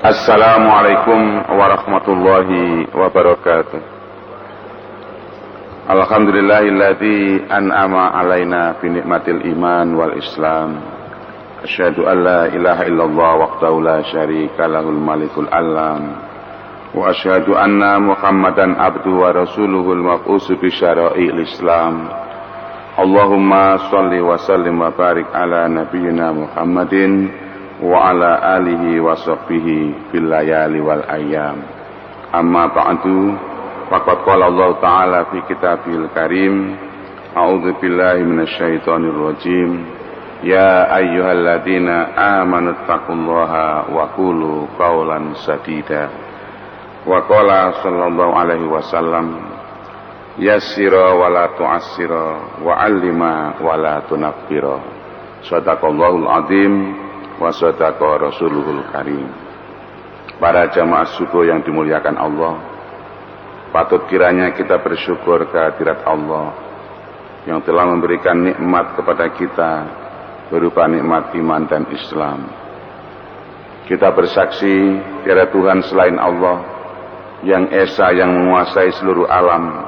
Assalamualaikum warahmatullahi wabarakatuh. Alhamdulillahilladzi an'ama alaina bi ni'matil iman wal islam. Asyhadu an la ilaha illallah wahdahu la syarika lahul malikul alam. Wa asyhadu anna Muhammadan abduhu wa rasuluhul mab'uts bi syara'il islam. Allahumma shalli wa sallim wa barik ala nabiyyina Muhammadin wa ala alihi wa sahbihi fil layali wal ayyam. Amma ba'du, faqad qala Allah Ta'ala fi kitabil karim, a'udzu billahi minasyaitonir rajim. Ya ayyuhalladzina amanu taqullaha wa qulu qawlan sadida. Wa qala sallallahu alaihi wasallam, yassira wa la tu'assira wa 'allima wa la tunaffira. Shadaqallahul azim wa sadaqa rasuluhul karim. Para jamaah subuh yang dimuliakan Allah, patut kiranya kita bersyukur kehadirat Allah yang telah memberikan nikmat kepada kita berupa nikmat iman dan Islam. Kita bersaksi tiada Tuhan selain Allah yang esa, yang menguasai seluruh alam,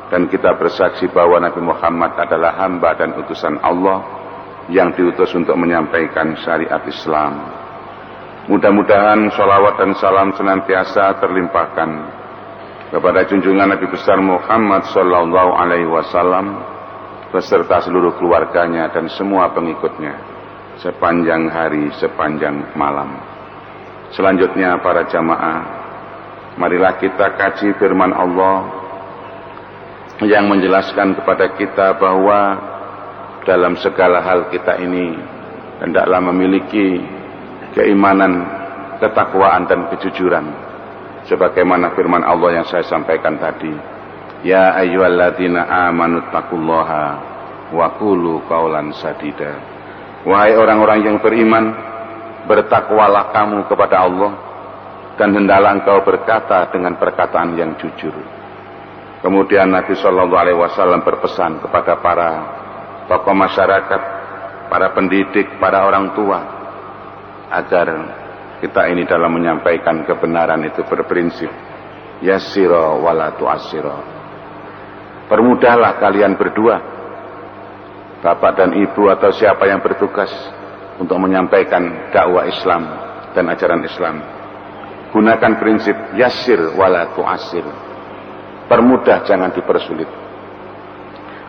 dan kita bersaksi bahwa Nabi Muhammad adalah hamba dan utusan Allah yang diutus untuk menyampaikan syariat Islam. Mudah-mudahan sholawat dan salam senantiasa terlimpahkan kepada junjungan Nabi besar Muhammad sallallahu alaihi wasallam beserta seluruh keluarganya dan semua pengikutnya sepanjang hari, sepanjang malam. Selanjutnya para jamaah, marilah kita kaji firman Allah yang menjelaskan kepada kita bahwa dalam segala hal kita ini hendaklah memiliki keimanan, ketakwaan dan kejujuran. Sebagaimana firman Allah yang saya sampaikan tadi, ya ayyuhalladzina amanu taqullaha wa qulu qawlan sadida. Wahai orang-orang yang beriman, bertakwalah kamu kepada Allah dan hendaklah engkau berkata dengan perkataan yang jujur. Kemudian Nabi sallallahu alaihi wasallam berpesan kepada para tokoh masyarakat, para pendidik, para orang tua, agar kita ini dalam menyampaikan kebenaran itu berprinsip yassira wa la tu'assira. Permudahlah kalian berdua, bapak dan ibu atau siapa yang bertugas untuk menyampaikan dakwah Islam dan ajaran Islam. Gunakan prinsip yassir wa la tu'assir. Permudah, jangan dipersulit.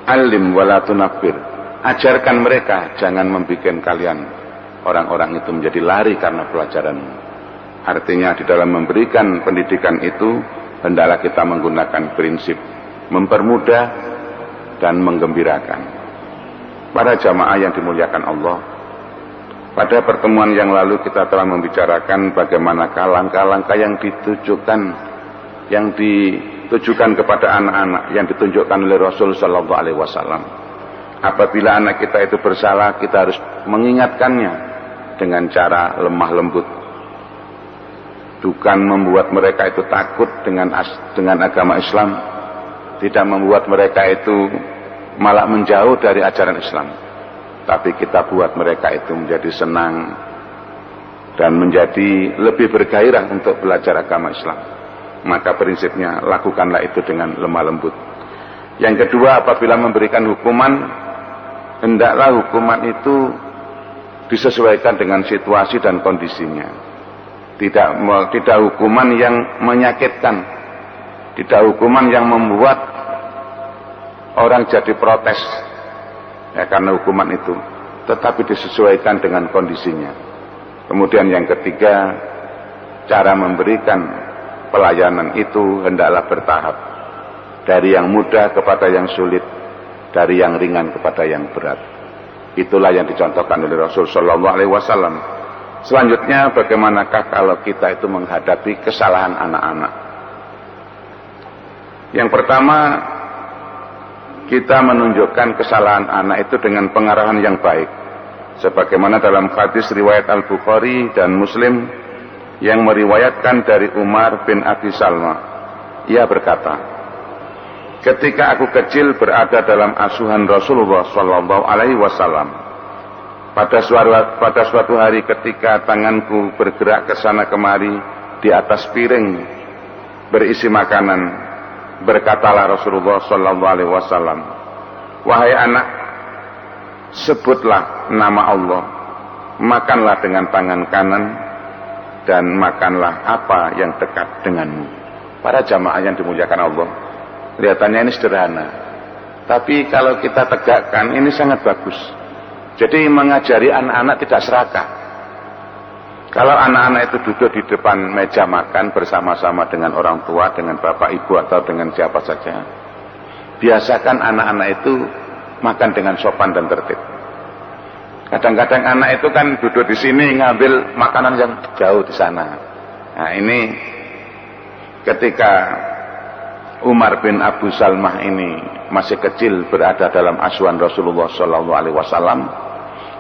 Alim wa la tunaffir. Ajarkan mereka, jangan membuat kalian orang-orang itu menjadi lari karena pelajaran. Artinya di dalam memberikan pendidikan itu hendaklah kita menggunakan prinsip mempermudah dan menggembirakan. Para jamaah yang dimuliakan Allah, pada pertemuan yang lalu kita telah membicarakan bagaimana langkah-langkah yang ditujukan kepada anak-anak yang ditunjukkan oleh Rasul sallallahu alaihi wasallam. Apabila anak kita itu bersalah, kita harus mengingatkannya dengan cara lemah lembut. Bukan membuat mereka itu takut dengan agama Islam, tidak membuat mereka itu malah menjauh dari ajaran Islam, tapi kita buat mereka itu menjadi senang dan menjadi lebih bergairah untuk belajar agama Islam. Maka prinsipnya lakukanlah itu dengan lemah lembut. Yang kedua, apabila memberikan hukuman, hendaklah hukuman itu disesuaikan dengan situasi dan kondisinya. Tidak hukuman yang menyakitkan, tidak hukuman yang membuat orang jadi protes ya karena hukuman itu, tetapi disesuaikan dengan kondisinya. Kemudian yang ketiga, cara memberikan pelayanan itu hendaklah bertahap, dari yang mudah kepada yang sulit, dari yang ringan kepada yang berat. Itulah yang dicontohkan oleh Rasul sallallahu alaihi wasallam. Selanjutnya, bagaimanakah kalau kita itu menghadapi kesalahan anak-anak? Yang pertama, kita menunjukkan kesalahan anak itu dengan pengarahan yang baik. Sebagaimana dalam hadis riwayat Al-Bukhari dan Muslim yang meriwayatkan dari Umar bin Abi Salma, ia berkata, ketika aku kecil berada dalam asuhan Rasulullah sallallahu alaihi wasallam, Pada suatu hari ketika tanganku bergerak ke sana kemari di atas piring berisi makanan, berkatalah Rasulullah sallallahu alaihi wasallam, "Wahai anak, sebutlah nama Allah, makanlah dengan tangan kanan dan makanlah apa yang dekat denganmu." Para jamaah yang dimuliakan Allah, kelihatannya ini sederhana, tapi kalau kita tegakkan ini sangat bagus. Jadi mengajari anak-anak tidak serakah. Kalau anak-anak itu duduk di depan meja makan bersama-sama dengan orang tua, dengan bapak ibu atau dengan siapa saja, biasakan anak-anak itu makan dengan sopan dan tertib. Kadang-kadang anak itu kan duduk di sini ngambil makanan yang jauh di sana. Nah ini ketika Umar bin Abu Salmah ini masih kecil berada dalam asuhan Rasulullah Sallallahu Alaihi Wasallam,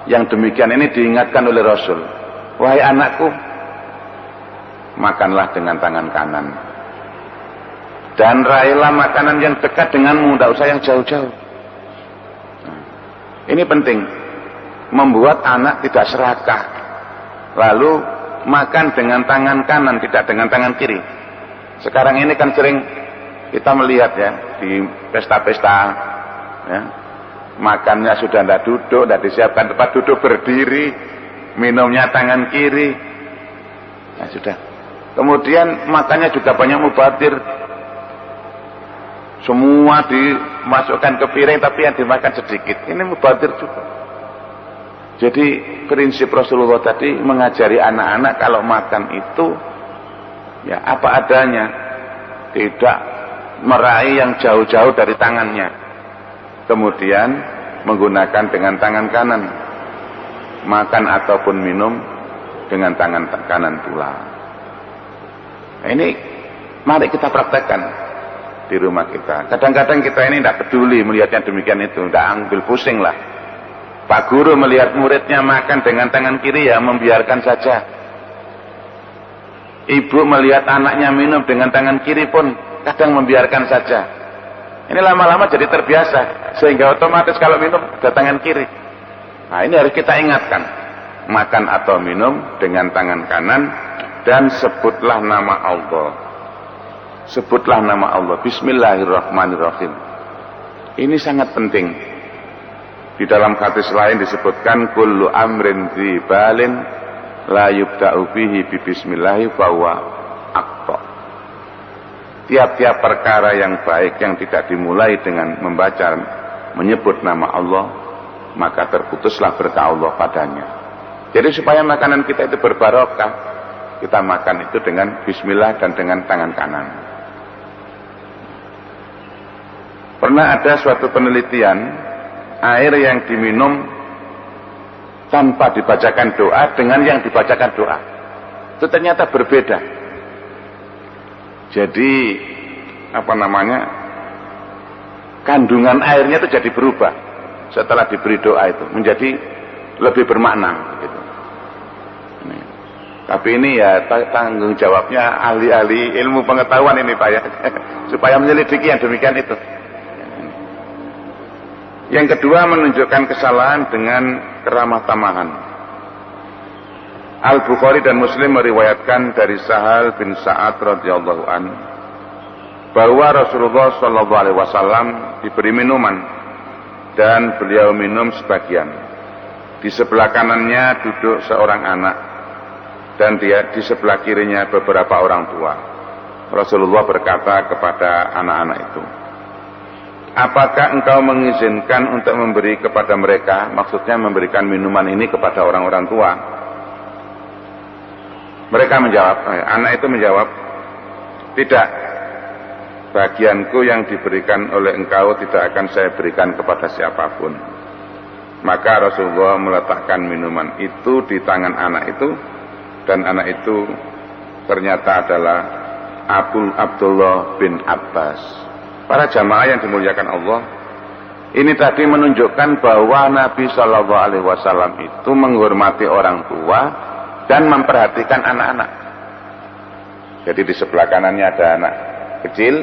yang demikian ini diingatkan oleh Rasul, "Wahai anakku, makanlah dengan tangan kanan dan raihlah makanan yang dekat denganmu, tidak usah yang jauh-jauh." Nah, ini penting, membuat anak tidak serakah, lalu makan dengan tangan kanan, tidak dengan tangan kiri. Sekarang ini kan sering kita melihat ya di pesta-pesta, ya, makannya sudah tidak duduk, tidak disiapkan tempat duduk, berdiri, minumnya tangan kiri. Nah sudah. Kemudian makannya juga banyak mubadir. Semua dimasukkan ke piring tapi yang dimakan sedikit. Ini mubadir juga. Jadi prinsip Rasulullah tadi mengajari anak-anak kalau makan itu ya apa adanya, tidak meraih yang jauh-jauh dari tangannya. Kemudian menggunakan dengan tangan kanan, makan ataupun minum dengan tangan kanan pula. Nah, ini mari kita praktekkan di rumah kita. Kadang-kadang kita ini tidak peduli melihatnya demikian itu, tidak ambil pusing lah. Pak guru melihat muridnya makan dengan tangan kiri, ya membiarkan saja. Ibu melihat anaknya minum dengan tangan kiri pun kadang membiarkan saja. Ini lama-lama jadi terbiasa, sehingga otomatis kalau minum ke tangan kiri. Nah ini harus kita ingatkan, makan atau minum dengan tangan kanan, dan sebutlah nama Allah. Sebutlah nama Allah, Bismillahirrahmanirrahim. Ini sangat penting. Di dalam hadis lain disebutkan, kullu amrin dzibalin la yubda'u bihi bi bismillahi fahuwa aqta. Tiap-tiap perkara yang baik yang tidak dimulai dengan menyebut nama Allah, maka terputuslah berkah Allah padanya. Jadi supaya makanan kita itu berbarokah, kita makan itu dengan bismillah dan dengan tangan kanan. Pernah ada suatu penelitian, air yang diminum tanpa dibacakan doa dengan yang dibacakan doa, itu ternyata berbeda. Jadi kandungan airnya itu jadi berubah setelah diberi doa itu, menjadi lebih bermakna gitu. Tapi ini ya tanggung jawabnya ahli-ahli ilmu pengetahuan ini Pak ya, supaya menyelidiki yang demikian itu. Yang kedua, menunjukkan kesalahan dengan keramah tamahan. Al-Bukhari dan Muslim meriwayatkan dari Sahal bin Sa'ad radhiyallahu an bahwa Rasulullah sallallahu alaihi wasallam diberi minuman dan beliau minum sebagian. Di sebelah kanannya duduk seorang anak dan di sebelah kirinya beberapa orang tua. Rasulullah berkata kepada anak-anak itu, "Apakah engkau mengizinkan untuk memberi kepada mereka?" Maksudnya memberikan minuman ini kepada orang-orang tua. Mereka menjawab, anak itu menjawab, "Tidak, bagianku yang diberikan oleh engkau tidak akan saya berikan kepada siapapun." Maka Rasulullah meletakkan minuman itu di tangan anak itu, dan anak itu ternyata adalah Abdullah bin Abbas. Para jamaah yang dimuliakan Allah, ini tadi menunjukkan bahwa Nabi Shallallahu Alaihi Wasallam itu menghormati orang tua dan memperhatikan anak-anak. Jadi di sebelah kanannya ada anak kecil,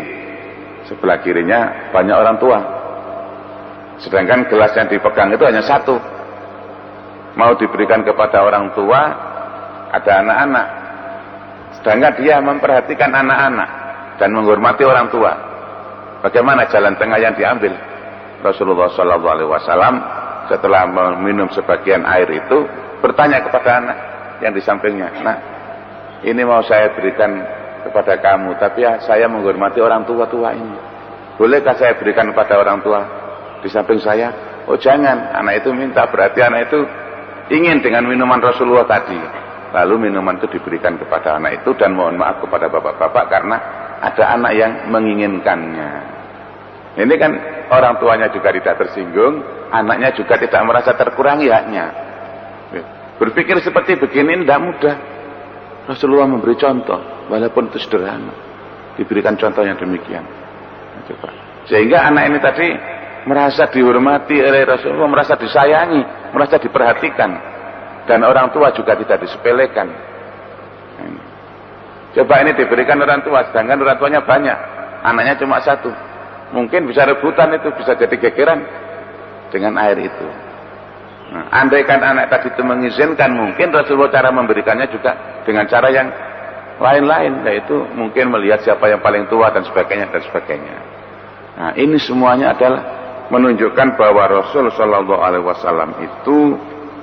sebelah kirinya banyak orang tua. Sedangkan gelas yang dipegang itu hanya satu. mau diberikan kepada orang tua, ada anak-anak. Sedangkan dia memperhatikan anak-anak dan menghormati orang tua. Bagaimana jalan tengah yang diambil? Rasulullah SAW setelah meminum sebagian air itu bertanya kepada anak yang di sampingnya, "Nah, ini mau saya berikan kepada kamu, tapi ya saya menghormati orang tua-tua ini. Bolehkah saya berikan kepada orang tua di samping saya?" "Oh jangan." Anak itu minta, berarti anak itu ingin dengan minuman Rasulullah tadi. Lalu minuman itu diberikan kepada anak itu, dan mohon maaf kepada bapak-bapak karena ada anak yang menginginkannya. Ini kan orang tuanya juga tidak tersinggung, anaknya juga tidak merasa terkurangi haknya. Berpikir seperti begini tidak mudah. Rasulullah memberi contoh, walaupun itu sederhana, diberikan contoh yang demikian. Sehingga anak ini tadi merasa dihormati oleh Rasulullah, merasa disayangi, merasa diperhatikan, dan orang tua juga tidak disepelekan. Coba ini diberikan orang tua, sedangkan orang tuanya banyak, anaknya cuma satu, mungkin bisa rebutan, itu bisa jadi gegeran dengan air itu. Nah, andaikan anak tadi itu mengizinkan, mungkin Rasulullah cara memberikannya juga dengan cara yang lain-lain, yaitu mungkin melihat siapa yang paling tua dan sebagainya dan sebagainya. Nah, ini semuanya adalah menunjukkan bahwa Rasul Shallallahu Alaihi Wasallam itu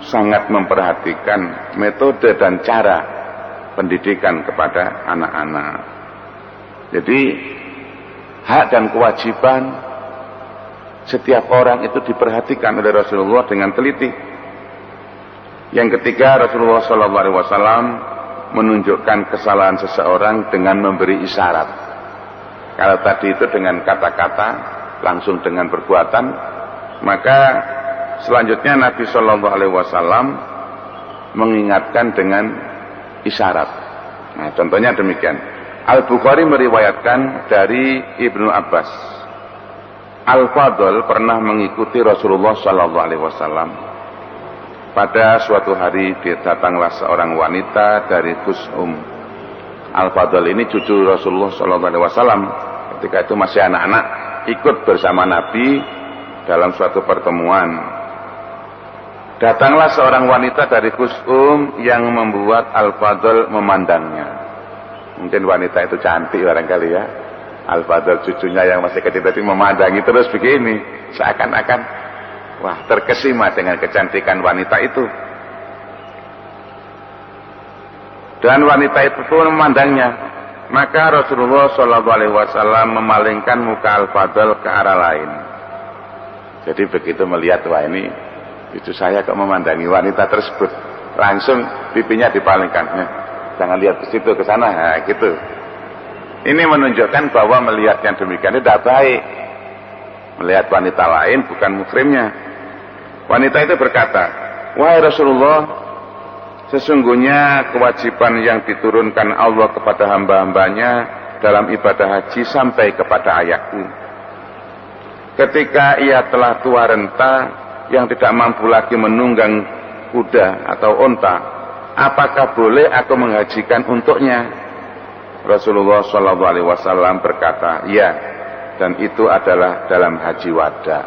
sangat memperhatikan metode dan cara pendidikan kepada anak-anak. Jadi hak dan kewajiban setiap orang itu diperhatikan oleh Rasulullah dengan teliti. Yang ketiga, Rasulullah SAW menunjukkan kesalahan seseorang dengan memberi isyarat. Kalau tadi itu dengan kata-kata, langsung dengan perbuatan, maka selanjutnya Nabi SAW mengingatkan dengan isyarat. Nah, contohnya demikian. Al-Bukhari meriwayatkan dari Ibnu Abbas, Al-Fadl pernah mengikuti Rasulullah SAW. Pada suatu hari datanglah seorang wanita dari Khusum. Al-Fadl ini cucu Rasulullah SAW. Ketika itu masih anak-anak, ikut bersama Nabi dalam suatu pertemuan. Datanglah seorang wanita dari Khusum yang membuat Al-Fadl memandangnya. Mungkin wanita itu cantik barangkali ya. Al-Fadl cucunya yang masih kecil tadi memandangi terus begini, seakan-akan wah, terkesima dengan kecantikan wanita itu. Dan wanita itu pun memandangnya. Maka Rasulullah SAW memalingkan muka Al-Fadl ke arah lain. Jadi begitu melihat, wah ini cucu saya kok memandangi wanita tersebut, langsung pipinya dipalingkan. Jangan lihat ke situ, ke sana, nah, gitu. Ini menunjukkan bahwa melihat yang demikian itu tidak baik. Melihat wanita lain bukan muhrimnya. Wanita itu berkata, "Wahai Rasulullah, sesungguhnya kewajiban yang diturunkan Allah kepada hamba-hambanya dalam ibadah haji sampai kepada ayahku. Ketika ia telah tua renta yang tidak mampu lagi menunggang kuda atau onta, apakah boleh aku menghajikan untuknya?" Rasulullah SAW berkata, "Ya, dan itu adalah dalam haji wada."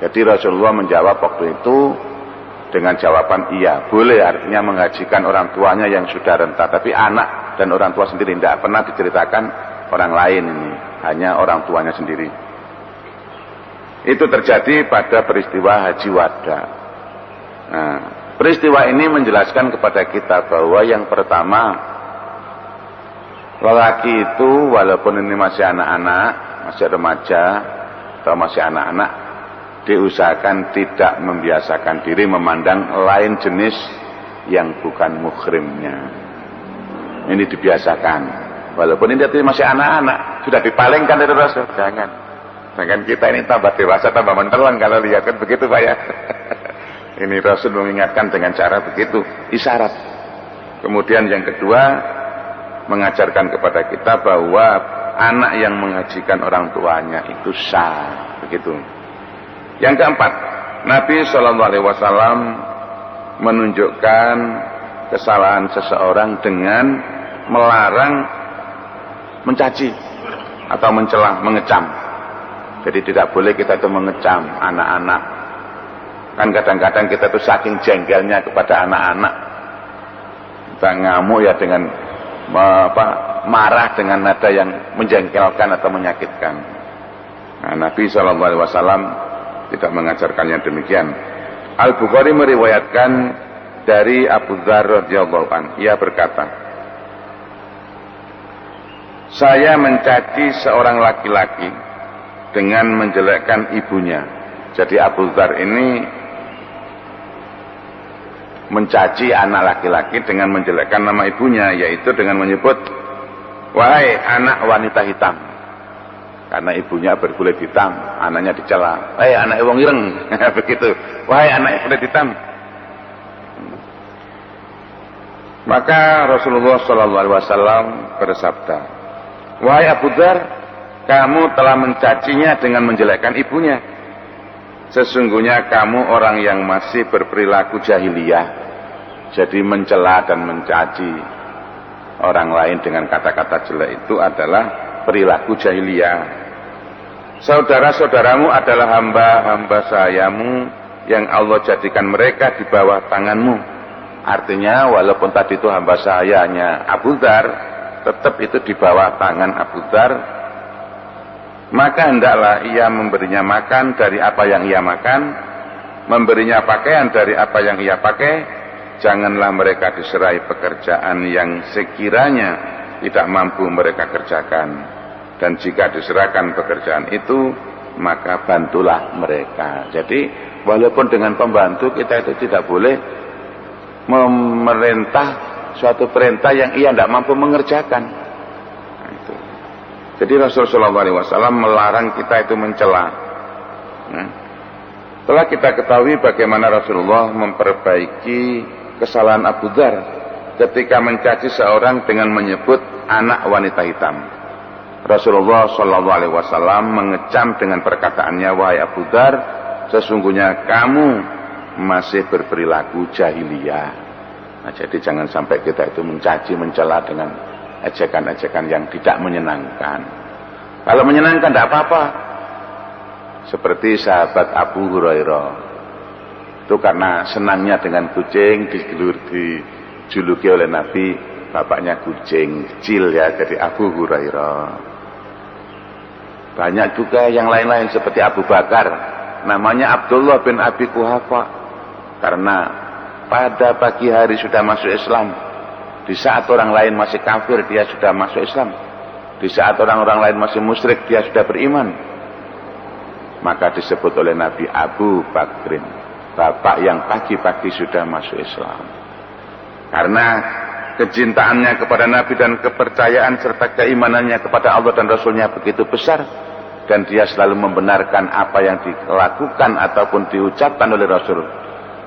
Jadi Rasulullah menjawab waktu itu dengan jawaban iya, boleh, artinya menghajikan orang tuanya yang sudah renta, tapi anak dan orang tua sendiri tidak pernah diceritakan orang lain, ini hanya orang tuanya sendiri. Itu terjadi pada peristiwa haji wada. Nah, peristiwa ini menjelaskan kepada kita bahwa yang pertama, lelaki itu walaupun ini masih anak-anak, masih remaja atau masih anak-anak, diusahakan tidak membiasakan diri memandang lain jenis yang bukan muhrimnya. Ini dibiasakan. Walaupun ini masih anak-anak, sudah dipalingkan dari Rasul. Jangan kita ini tambah dewasa, tambah mentelan kalau lihat kan begitu Pak ya. Ini Rasul mengingatkan dengan cara begitu, isyarat. Kemudian yang kedua, mengajarkan kepada kita bahwa anak yang menghajikan orang tuanya itu sah, begitu. Yang keempat, Nabi SAW menunjukkan kesalahan seseorang dengan melarang mencaci atau mencela, mengecam. Jadi tidak boleh kita itu mengecam anak-anak Kan kadang-kadang kita tuh saking jengkelnya kepada anak-anak, kita ngamuk ya dengan marah dengan nada yang menjengkelkan atau menyakitkan. Nah, Nabi SAW tidak mengajarkannya demikian. Al-Bukhari meriwayatkan dari Abu Dzar radhiyallahu anhu, ia berkata, saya mencaci seorang laki-laki dengan menjelekkan ibunya. Jadi Abu Dzar ini mencaci anak laki-laki dengan menjelekkan nama ibunya, yaitu dengan menyebut, wahai anak wanita hitam, karena ibunya berkulit hitam, anaknya dicela, wahai anak wong ireng, begitu, wahai anak kulit hitam. Maka Rasulullah SAW bersabda, wahai Abu Dzar, kamu telah mencacinya dengan menjelekkan ibunya. Sesungguhnya kamu orang yang masih berperilaku jahiliyah. Jadi mencela dan mencaci orang lain dengan kata-kata jelek itu adalah perilaku jahiliyah. Saudara-saudaramu adalah hamba-hamba sayamu yang Allah jadikan mereka di bawah tanganmu. Artinya walaupun tadi itu hamba sayanya Abu Dzar, tetap itu di bawah tangan Abu Dzar. Maka hendaklah ia memberinya makan dari apa yang ia makan, memberinya pakaian dari apa yang ia pakai. Janganlah mereka diserai pekerjaan yang sekiranya tidak mampu mereka kerjakan. Dan jika diserahkan pekerjaan itu, maka bantulah mereka. Jadi walaupun dengan pembantu, kita itu tidak boleh memerintah suatu perintah yang ia tidak mampu mengerjakan. Jadi Rasulullah SAW melarang kita itu mencela. Setelah kita ketahui bagaimana Rasulullah memperbaiki kesalahan Abu Dzar ketika mencaci seorang dengan menyebut anak wanita hitam. Rasulullah SAW mengecam dengan perkataannya, wahai Abu Dzar, sesungguhnya kamu masih berperilaku jahiliyah. Nah, jadi jangan sampai kita itu mencaci, mencela dengan ejekan-ejekan yang tidak menyenangkan. Kalau menyenangkan tidak apa-apa. Seperti sahabat Abu Hurairah, itu karena senangnya dengan kucing, dijuluki oleh Nabi, bapaknya kucing kecil ya, jadi Abu Hurairah. Banyak juga yang lain-lain seperti Abu Bakar, namanya Abdullah bin Abi Quhafa, karena pada pagi hari sudah masuk Islam. Di saat orang lain masih kafir, dia sudah masuk Islam. Di saat orang-orang lain masih musyrik, dia sudah beriman. Maka disebut oleh Nabi Abu Bakrin, bapak yang pagi-pagi sudah masuk Islam. Karena kecintaannya kepada Nabi dan kepercayaan serta keimanannya kepada Allah dan Rasulnya begitu besar. Dan dia selalu membenarkan apa yang dilakukan ataupun diucapkan oleh Rasul.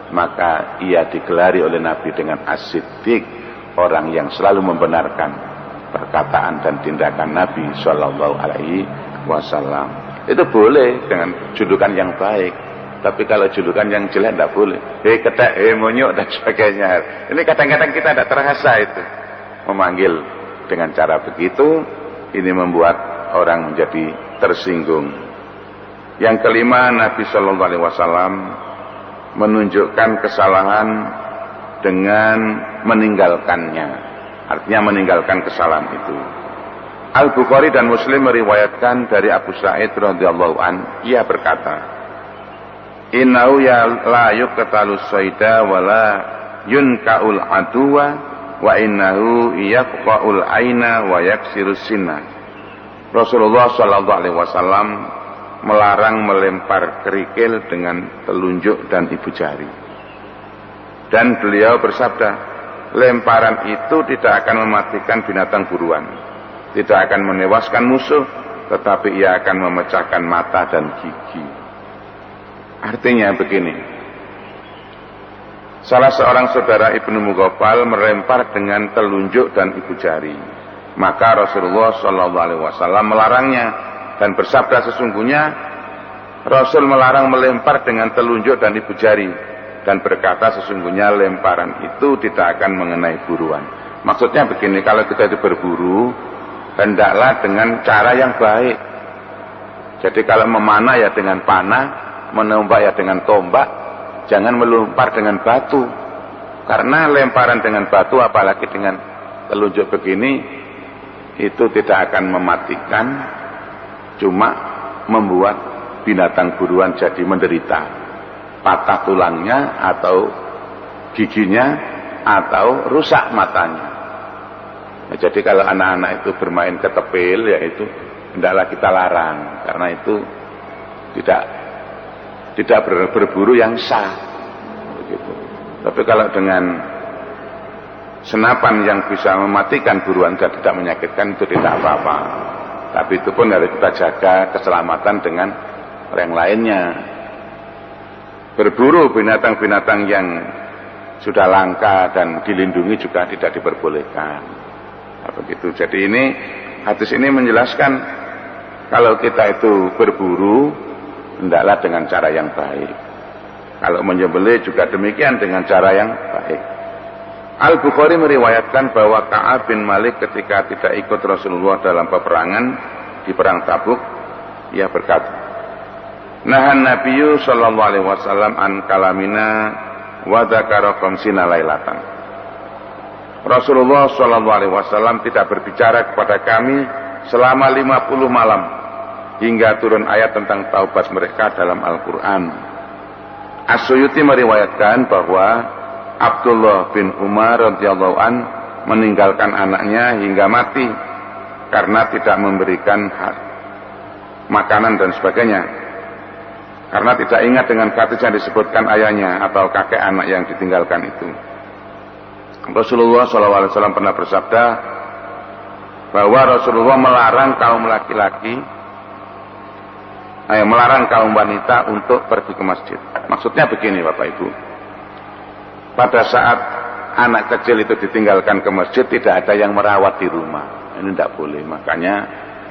Maka ia digelari oleh Nabi dengan As-Siddiq, orang yang selalu membenarkan perkataan dan tindakan Nabi Shallallahu Alaihi Wasallam. Itu boleh dengan julukan yang baik, tapi kalau julukan yang jelek tidak boleh. Hei ketek, hei monyok dan sebagainya. Ini kadang-kadang kita tidak terasa itu memanggil dengan cara begitu. Ini membuat orang menjadi tersinggung. Yang kelima, Nabi Shallallahu Alaihi Wasallam menunjukkan kesalahan dengan meninggalkannya, artinya meninggalkan kesalahan itu. Al-Bukhari dan Muslim meriwayatkan dari Abu Sa'id radhiyallahu an, ia berkata, innahu ya la yuqtalu sayda wa la yunkaul aduwa wa innahu yaqfa'ul aina wa yaksiru sinna. Rasulullah sallallahu alaihi wasallam melarang melempar kerikil dengan telunjuk dan ibu jari. Dan beliau bersabda, lemparan itu tidak akan mematikan binatang buruan, tidak akan menewaskan musuh, tetapi ia akan memecahkan mata dan gigi. Artinya begini, salah seorang saudara Ibnu Mughaffal melempar dengan telunjuk dan ibu jari. Maka Rasulullah SAW melarangnya dan bersabda, sesungguhnya Rasul melarang melempar dengan telunjuk dan ibu jari. Dan berkata sesungguhnya lemparan itu tidak akan mengenai buruan. Maksudnya begini, kalau kita itu berburu, hendaklah dengan cara yang baik. Jadi kalau memanah ya dengan panah, menembak ya dengan tombak. jangan melempar dengan batu. Karena lemparan dengan batu apalagi dengan telunjuk begini itu tidak akan mematikan, cuma membuat binatang buruan jadi menderita, patah tulangnya atau giginya atau rusak matanya. Nah, jadi kalau anak-anak itu bermain ketepil, ya itu hendaklah kita larang, karena itu tidak berburu yang sah, begitu. Tapi kalau dengan senapan yang bisa mematikan buruan dan tidak menyakitkan, itu tidak apa-apa. Tapi itu pun harus kita jaga keselamatan dengan orang lainnya. Berburu binatang-binatang yang sudah langka dan dilindungi juga tidak diperbolehkan. Nah, begitu. Jadi ini hadis ini menjelaskan kalau kita itu berburu hendaklah dengan cara yang baik. Kalau menyembelih juga demikian dengan cara yang baik. Al-Bukhari meriwayatkan bahwa Ka'ab bin Malik ketika tidak ikut Rasulullah dalam peperangan di perang Tabuk, ia berkata, "Nahan Nabiyyu sallallahu alaihi wasallam an kalamina wa dzakara khamsina lailatan." Rasulullah sallallahu alaihi wasallam tidak berbicara kepada kami selama 50 malam hingga turun ayat tentang taubat mereka dalam Al-Qur'an. As-Suyuti meriwayatkan bahwa Abdullah bin Umar radhiyallahu an meninggalkan anaknya hingga mati karena tidak memberikan makanan dan sebagainya. Karena tidak ingat dengan hadis yang disebutkan ayahnya atau kakek anak yang ditinggalkan itu. Rasulullah SAW pernah bersabda bahwa Rasulullah melarang kaum laki-laki, melarang kaum wanita untuk pergi ke masjid. Maksudnya begini Bapak Ibu, pada saat anak kecil itu ditinggalkan ke masjid, tidak ada yang merawat di rumah. Ini tidak boleh. Makanya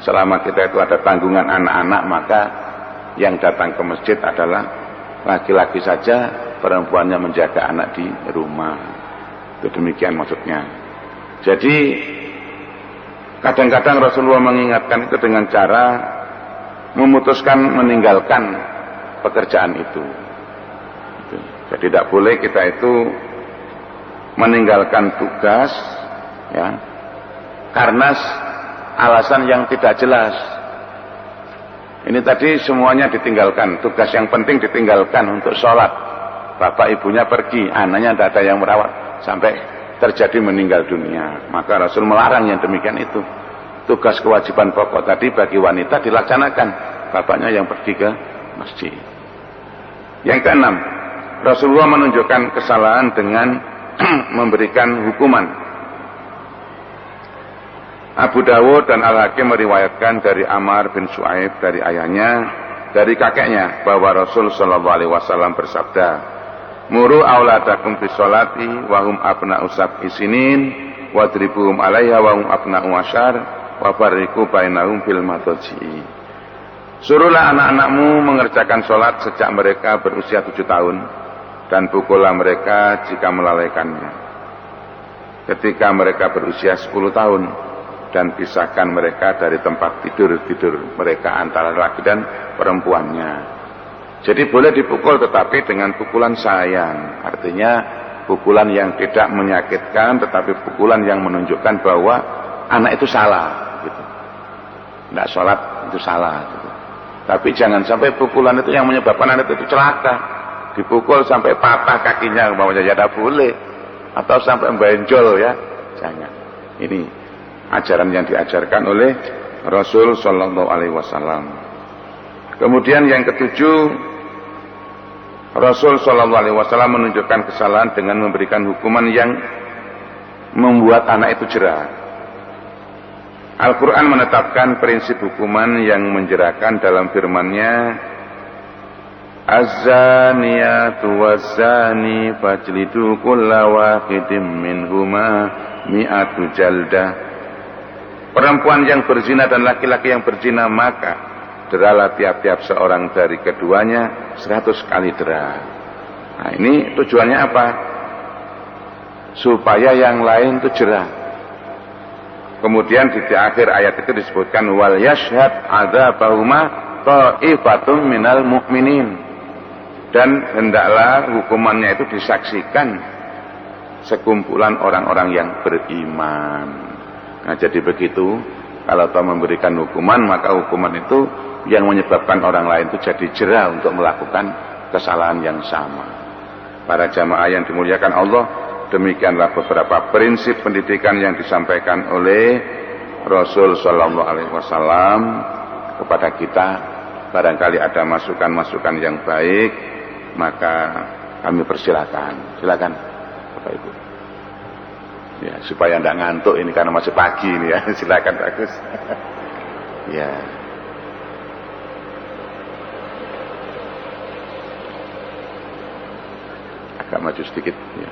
selama kita itu ada tanggungan anak-anak, maka yang datang ke masjid adalah laki-laki saja, perempuannya menjaga anak di rumah. Itu demikian maksudnya. Jadi kadang-kadang Rasulullah mengingatkan itu dengan cara memutuskan meninggalkan pekerjaan itu. Jadi tidak boleh kita itu meninggalkan tugas, ya, karena alasan yang tidak jelas. Ini tadi semuanya ditinggalkan, tugas yang penting ditinggalkan untuk sholat. Bapak ibunya pergi, anaknya tidak ada yang merawat sampai terjadi meninggal dunia. Maka Rasul melarang yang demikian itu. Tugas kewajiban pokok tadi bagi wanita dilaksanakan, bapaknya yang pergi ke masjid. Yang keenam, Rasulullah menunjukkan kesalahan dengan memberikan hukuman. Abu Dawud dan Al-Hakim meriwayatkan dari Ammar bin Shu'aib dari ayahnya, dari kakeknya, bahwa Rasul sallallahu alaihi wasallam bersabda, "Muru auladakum bis sholati wa hum abna'u sab'i sinin wadribuhum 'alaiha wa hum abna'u asyar wa farriqu bainahum fil madaji." Suruhlah anak-anakmu mengerjakan sholat sejak mereka berusia 7 tahun dan pukullah mereka jika melalaikannya ketika mereka berusia 10 tahun dan pisahkan mereka dari tempat tidur mereka antara laki dan perempuannya. Jadi boleh dipukul tetapi dengan pukulan sayang, artinya pukulan yang tidak menyakitkan tetapi pukulan yang menunjukkan bahwa anak itu salah gitu. Tidak sholat itu salah gitu. Tapi jangan sampai pukulan itu yang menyebabkan anak itu celaka, dipukul sampai patah kakinya umpamanya, ya tidak boleh, atau sampai benjol, ya jangan. Ini ajaran yang diajarkan oleh Rasul sallallahu alaihi wasallam. Kemudian yang ketujuh, Rasul sallallahu alaihi wasallam menunjukkan kesalahan dengan memberikan hukuman yang membuat anak itu jera. Al-Quran menetapkan prinsip hukuman yang menjerakan dalam firman-Nya, "Az-zaniyatu waz-zani fajlidu kulla wahidin minhuma mi'atu jaldah." Perempuan yang berzina dan laki-laki yang berzina, maka deralah tiap-tiap seorang dari keduanya 100 kali dera. Nah, ini tujuannya apa? Supaya yang lain itu jerah. Kemudian di akhir ayat itu disebutkan wal yashhad adzabahuma ta'ifatun minal mu'minin. Dan hendaklah hukumannya itu disaksikan sekumpulan orang-orang yang beriman. Nah, jadi begitu, kalau toh memberikan hukuman, maka hukuman itu yang menyebabkan orang lain itu jadi jera untuk melakukan kesalahan yang sama. Para jamaah yang dimuliakan Allah, demikianlah beberapa prinsip pendidikan yang disampaikan oleh Rasul Shallallahu Alaihi Wasallam kepada kita. Barangkali ada masukan-masukan yang baik, maka kami persilakan. Silakan Bapak Ibu. Ya, supaya tidak ngantuk ini karena masih pagi ini ya. Silakan bagus. Ya. Agak maju sedikit ya.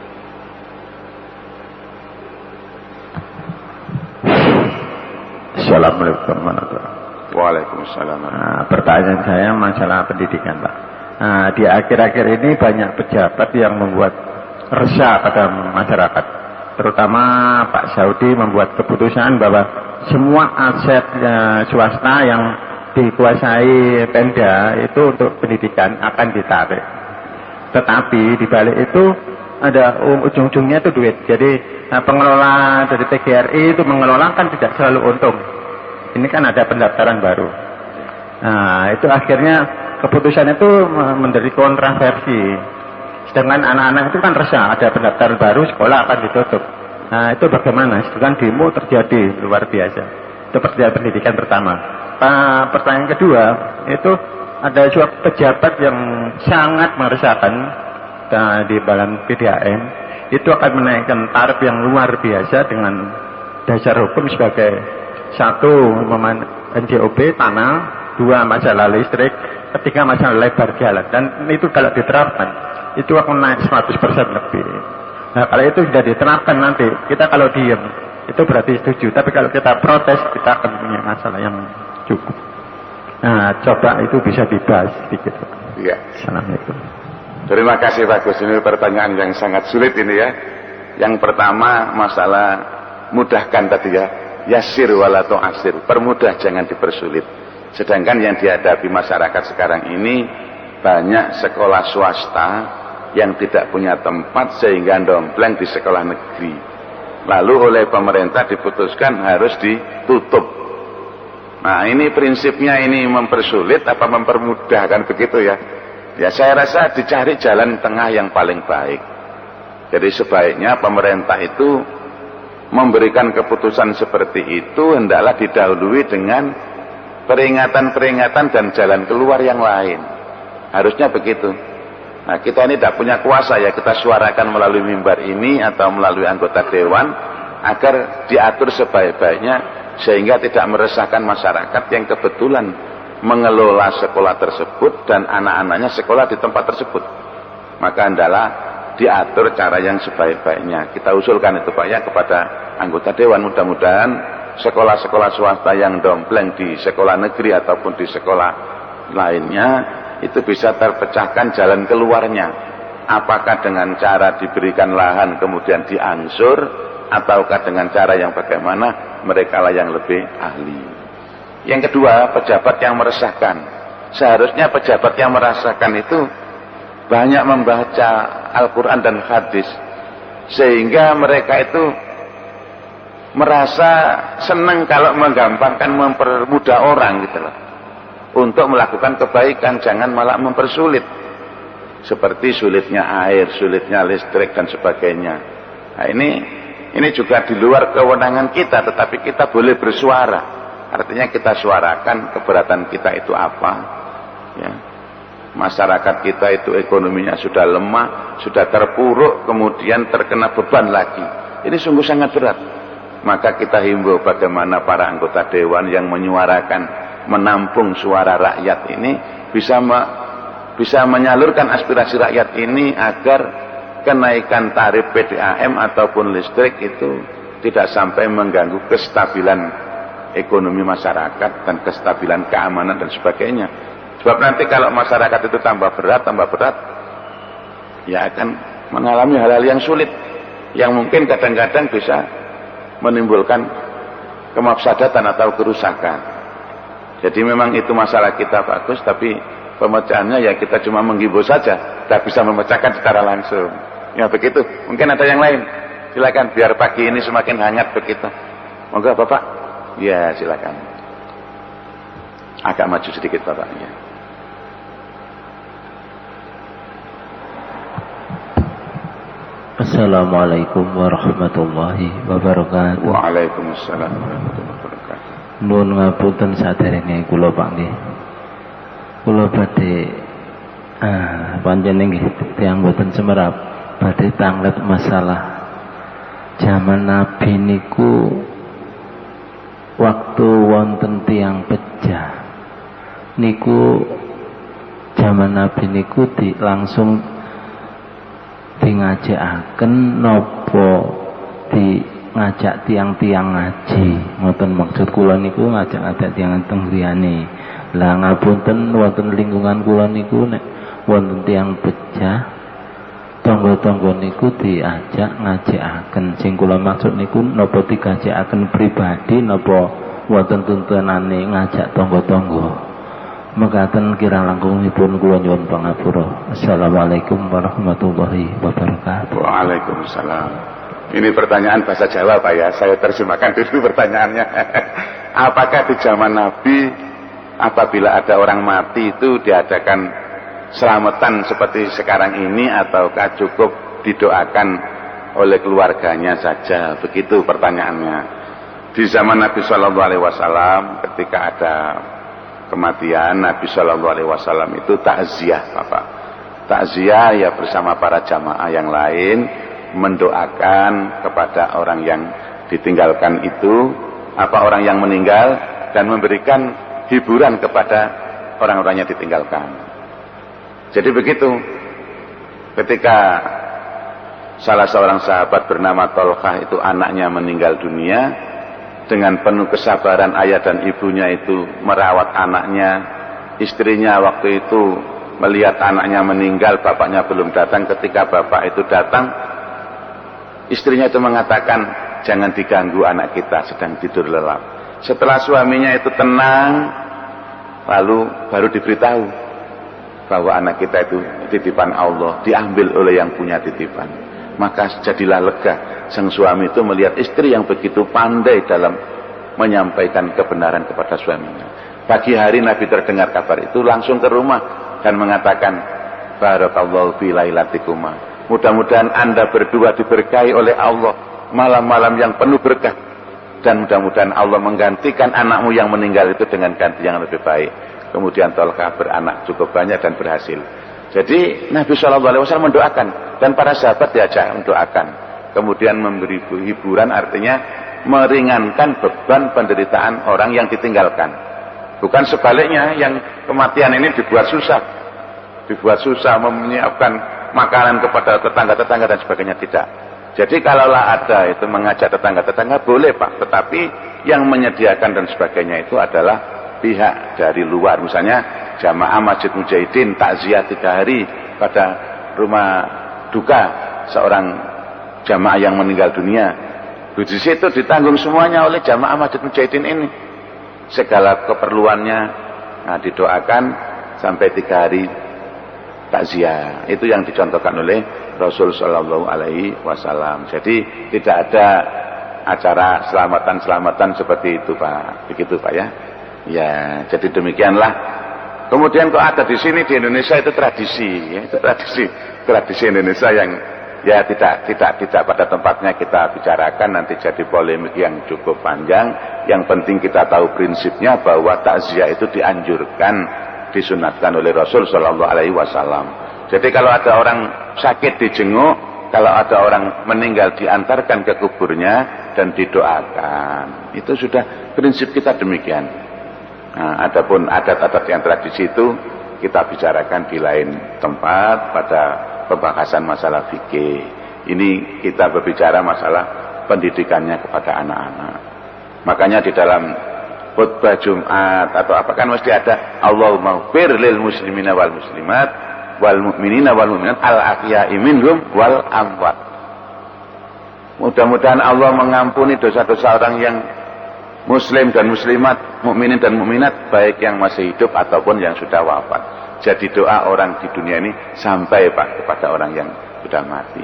Assalamualaikum warahmatullahi wabarakatuh. Waalaikumsalam. Pertanyaan saya masalah pendidikan, Pak. Di akhir-akhir ini banyak pejabat yang membuat resah pada masyarakat. Terutama Pak Saudi membuat keputusan bahwa semua aset swasta yang dikuasai Pemda itu untuk pendidikan akan ditarik. Tetapi di balik itu ada ujung-ujungnya itu duit. Jadi pengelola dari TGRI itu mengelola kan tidak selalu untung. Ini kan ada pendaftaran baru. Nah, itu akhirnya keputusan itu menjadi kontroversi. Sedangkan anak-anak itu kan resah, ada pendaftaran baru, sekolah akan ditutup. Nah, itu bagaimana? Sedangkan demo terjadi luar biasa. Itu persoalan pendidikan pertama. Pertanyaan kedua, itu ada suatu pejabat yang sangat meresahkan di dalam PDAM. Itu akan menaikkan tarif yang luar biasa dengan dasar hukum sebagai satu, NJOB tanah, dua masalah listrik, ketiga masalah lebar jalan. Dan itu kalau diterapkan, itu akan naik 100% lebih. Nah, kalau itu sudah diterapkan nanti, kita kalau diem, itu berarti setuju. Tapi kalau kita protes, kita akan punya masalah yang cukup. Nah, coba itu bisa dibahas sedikit. Ya. Assalamualaikum. Terima kasih bagus, ini pertanyaan yang sangat sulit ini ya. Yang pertama masalah mudahkan tadi ya. Yasir wala tu'asir, permudah jangan dipersulit. Sedangkan yang dihadapi masyarakat sekarang ini banyak sekolah swasta yang tidak punya tempat sehingga dompleng di sekolah negeri. Lalu oleh pemerintah diputuskan harus ditutup. Nah, ini prinsipnya ini mempersulit apa mempermudah kan begitu ya. Ya saya rasa dicari jalan tengah yang paling baik. Jadi sebaiknya pemerintah itu memberikan keputusan seperti itu hendaklah didahului dengan peringatan-peringatan dan jalan keluar yang lain. Harusnya begitu. Nah, kita ini tidak punya kuasa ya, kita suarakan melalui mimbar ini atau melalui anggota dewan agar diatur sebaik-baiknya sehingga tidak meresahkan masyarakat yang kebetulan mengelola sekolah tersebut dan anak-anaknya sekolah di tempat tersebut. Maka hendaklah diatur cara yang sebaik-baiknya. Kita usulkan itu Pak ya kepada anggota dewan, mudah-mudahan sekolah-sekolah swasta yang dompleng di sekolah negeri ataupun di sekolah lainnya itu bisa terpecahkan jalan keluarnya. Apakah dengan cara diberikan lahan kemudian diangsur ataukah dengan cara yang bagaimana, mereka lah yang lebih ahli. Yang kedua, pejabat yang meresahkan. Seharusnya pejabat yang meresahkan itu banyak membaca Al-Quran dan hadis sehingga mereka itu merasa senang kalau menggampangkan, mempermudah orang gitu loh untuk melakukan kebaikan, jangan malah mempersulit seperti sulitnya air, sulitnya listrik dan sebagainya. Nah, ini juga di luar kewenangan kita, tetapi kita boleh bersuara. Artinya kita suarakan keberatan kita itu apa ya. Masyarakat kita itu ekonominya sudah lemah, sudah terpuruk, kemudian terkena beban lagi. Ini sungguh sangat berat. Maka kita himbau bagaimana para anggota dewan yang menyuarakan, menampung suara rakyat ini bisa menyalurkan aspirasi rakyat ini agar kenaikan tarif PDAM ataupun listrik itu tidak sampai mengganggu kestabilan ekonomi masyarakat dan kestabilan keamanan dan sebagainya. Sebab nanti kalau masyarakat itu tambah berat, ya akan mengalami hal-hal yang sulit, yang mungkin kadang-kadang bisa menimbulkan kemafsadatan atau kerusakan. Jadi memang itu masalah kita bagus, tapi pemecahannya ya kita cuma menghibur saja, tidak bisa memecahkan secara langsung. Ya begitu. Mungkin ada yang lain. Silakan, biar pagi ini semakin hangat begitu. Monggo Bapak. Ya silakan. Agak maju sedikit Bapaknya. Assalamualaikum warahmatullahi wabarakatuh. Waalaikumsalam warahmatullahi wabarakatuh. Nuwun ngapunten saderenge kula Pak nggih. Kula badhe pancen nggih tiyang boten semerap badhe tanglet masalah zaman Nabi niku waktu wonten tiyang pejah niku zaman Nabi niku langsung ngajakaken napa di ngajak tiang-tiang ngaji. Ngoten maksud kula niku ngajak tiang teng griyane. Lah ngapunten wonten lingkungan kula niku nek wonten tiang pejah tangga-tangga niku diajak ngajakaken. Sing kula maksud niku napa digajakaken pribadi napa wonten tuntunane ngajak tangga-tangga. Mekaten kirang langkungipun kula nyuwun pangapura. Assalamualaikum warahmatullahi wabarakatuh. Waalaikumsalam. Ini pertanyaan bahasa Jawa Pak ya. Saya terjemahkan dulu pertanyaannya. Apakah di zaman Nabi apabila ada orang mati itu diadakan selamatan seperti sekarang ini ataukah cukup didoakan oleh keluarganya saja? Begitu pertanyaannya. Di zaman Nabi SAW ketika ada kematian Nabi SAW itu takziah Bapak. Takziah ya bersama para jamaah yang lain mendoakan kepada orang yang ditinggalkan itu, orang yang meninggal, dan memberikan hiburan kepada orang-orang yang ditinggalkan. Jadi begitu. Ketika salah seorang sahabat bernama Tolkah itu anaknya meninggal dunia, dengan penuh kesabaran ayah dan ibunya itu merawat anaknya. Istrinya waktu itu melihat anaknya meninggal, bapaknya belum datang. Ketika bapak itu datang, istrinya itu mengatakan, jangan diganggu anak kita sedang tidur lelap. Setelah suaminya itu tenang, lalu baru diberitahu bahwa anak kita itu titipan Allah, diambil oleh yang punya titipan. Maka jadilah lega sang suami itu melihat istri yang begitu pandai dalam menyampaikan kebenaran kepada suaminya. Pagi hari Nabi terdengar kabar itu, langsung ke rumah dan mengatakan, barakallahu fi lailatikuma. Mudah-mudahan Anda berdua diberkahi oleh Allah malam-malam yang penuh berkah, dan mudah-mudahan Allah menggantikan anakmu yang meninggal itu dengan ganti yang lebih baik. Kemudian Tolkah beranak cukup banyak dan berhasil. Jadi Nabi SAW mendoakan dan para sahabat diajak mendoakan. Kemudian memberi hiburan, artinya meringankan beban penderitaan orang yang ditinggalkan. Bukan sebaliknya, yang kematian ini dibuat susah menyiapkan makanan kepada tetangga-tetangga dan sebagainya, tidak. Jadi kalaulah ada itu mengajak tetangga-tetangga boleh Pak, tetapi yang menyediakan dan sebagainya itu adalah pihak dari luar. Misalnya jamaah Masjid Mujahidin takziah 3 hari pada rumah duka seorang jamaah yang meninggal dunia. Di situ ditanggung semuanya oleh jamaah Masjid Mujahidin ini. Segala keperluannya didoakan sampai 3 hari takziah. Itu yang dicontohkan oleh Rasul Shallallahu Alaihi Wasallam. Jadi tidak ada acara selamatan seperti itu Pak. Begitu Pak ya. Ya, jadi demikianlah. Kemudian kok ada di sini di Indonesia itu tradisi, ya, itu tradisi Indonesia yang ya tidak pada tempatnya kita bicarakan, nanti jadi polemik yang cukup panjang. Yang penting kita tahu prinsipnya bahwa takziah itu dianjurkan, disunatkan oleh Rasul Shallallahu Alaihi Wasallam. Jadi kalau ada orang sakit dijenguk, kalau ada orang meninggal diantarkan ke kuburnya dan didoakan. Itu sudah prinsip kita demikian. Nah, adapun adat-adat yang tradisi itu kita bicarakan di lain tempat pada pembahasan masalah fikih. Ini kita berbicara masalah pendidikannya kepada anak-anak. Makanya di dalam khutbah Jumat atau apa kan mesti ada Allahumma ighfir lil muslimina wal muslimat wal mu'minina wal mu'minat al ahya'i minhum wal amwat. Mudah-mudahan Allah mengampuni dosa-dosa orang yang muslim dan muslimat, mukminin dan mukminat, baik yang masih hidup ataupun yang sudah wafat. jadi doa orang di dunia ini sampai Pak kepada orang yang sudah mati.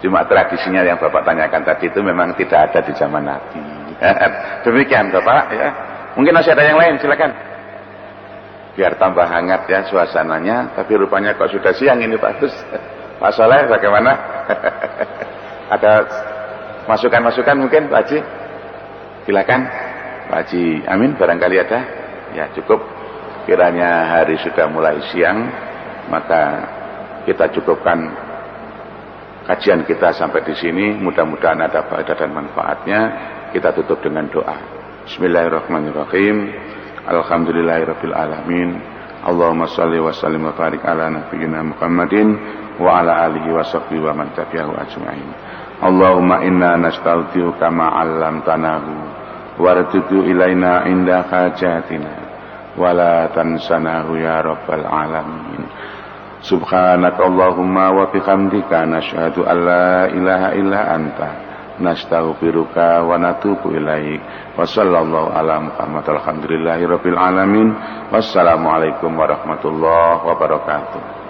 Cuma tradisinya yang Bapak tanyakan tadi itu memang tidak ada di zaman Nabi. Demikian Bapak ya. Mungkin masih ada yang lain, silakan. Biar tambah hangat ya suasananya, tapi rupanya kok sudah siang ini Pak Gus. Pak Soleh bagaimana? Ada masukan-masukan mungkin Pak Haji? Silakan Pak Haji Amin, barangkali ada. Ya cukup, kiranya hari sudah mulai siang, maka kita cukupkan kajian kita sampai di sini. Mudah-mudahan ada faedah dan manfaatnya. Kita tutup dengan doa. Bismillahirrahmanirrahim. Alhamdulillahirabbil alamin. Allahumma shalli wa sallim wa barik ala nabiyyina Muhammadin wa ala alihi wa sahbihi wa man tabi'ahu ajma'in. Allahumma inna nasta'udzuka ma 'allamtanahu warzuqhu ilaina inda hajatina wa la tansanahu ya rabbal alamin. Subhanaka Allahumma wa bihamdika nashhadu an la ilaha illa anta nastaghfiruka wa natubu ilaik. Wa sallallahu ala Muhammad alhamdulillahi rabbil alamin. Wassalamualaikum warahmatullahi wabarakatuh.